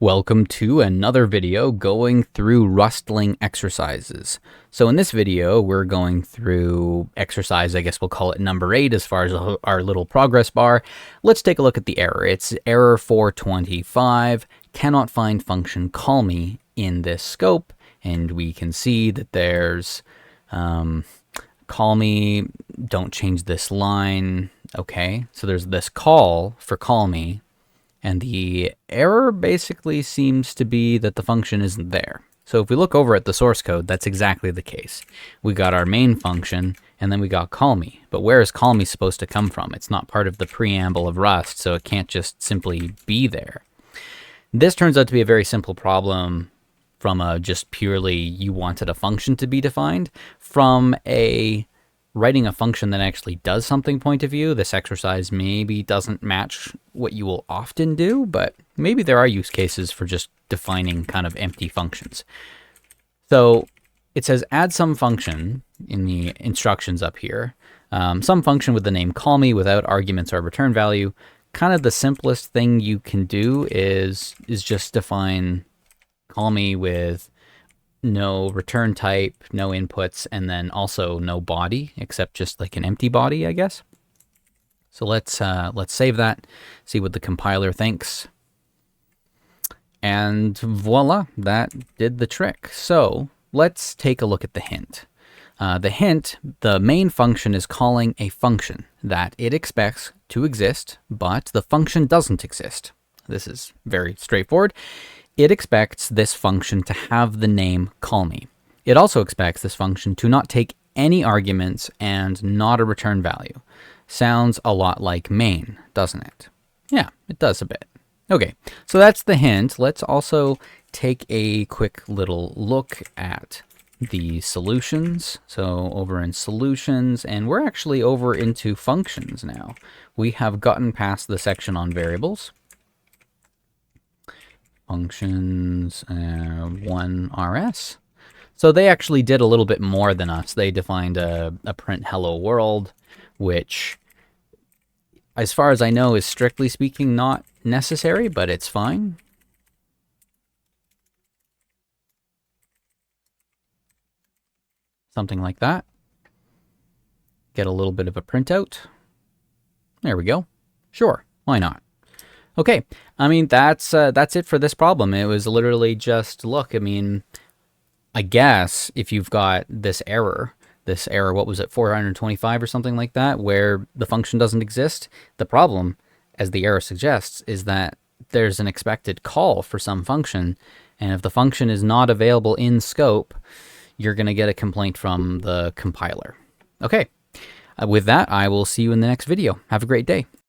Welcome to another video going through Rustling exercises. So in this video, we're going through exercise, I guess we'll call it number 8 as far as our little progress bar. Let's take a look at the error. It's error 425, cannot find function call me in this scope. And we can see that there's call me, don't change this line. Okay, so there's this call for call me. And the error basically seems to be that the function isn't there. So if we look over at the source code, that's exactly the case. We got our main function, and then we got call me. But where is call me supposed to come from? It's not part of the preamble of Rust, so it can't just simply be there. This turns out to be a very simple problem from a just purely you wanted a function to be defined. From a writing a function that actually does something point of view, this exercise maybe doesn't match what you will often do, but maybe there are use cases for just defining kind of empty functions. So it says add some function in the instructions up here, some function with the name call me without arguments or return value. Kind of the simplest thing you can do is just define call me with no return type, no inputs, and then also no body, except just like an empty body, I guess. So let's save that, see what the compiler thinks. And voila, that did the trick. So let's take a look at the hint. The main function is calling a function that it expects to exist, but the function doesn't exist. This is very straightforward. It expects this function to have the name call me. It also expects this function to not take any arguments and not a return value. Sounds a lot like main, doesn't it? Yeah, it does a bit. Okay, so that's the hint. Let's also take a quick little look at the solutions. So over in solutions, and we're actually over into functions now. We have gotten past the section on variables. Functions 1rs. So they actually did a little bit more than us. They defined a print hello world, which, as far as I know, is strictly speaking not necessary, but it's fine. Something like that. Get a little bit of a printout. There we go. Sure, why not? Okay, I mean, that's it for this problem. It was literally just, look, I mean, I guess if you've got this error, what was it, 425 or something like that, where the function doesn't exist, the problem, as the error suggests, is that there's an expected call for some function, and if the function is not available in scope, you're going to get a complaint from the compiler. Okay, with that, I will see you in the next video. Have a great day.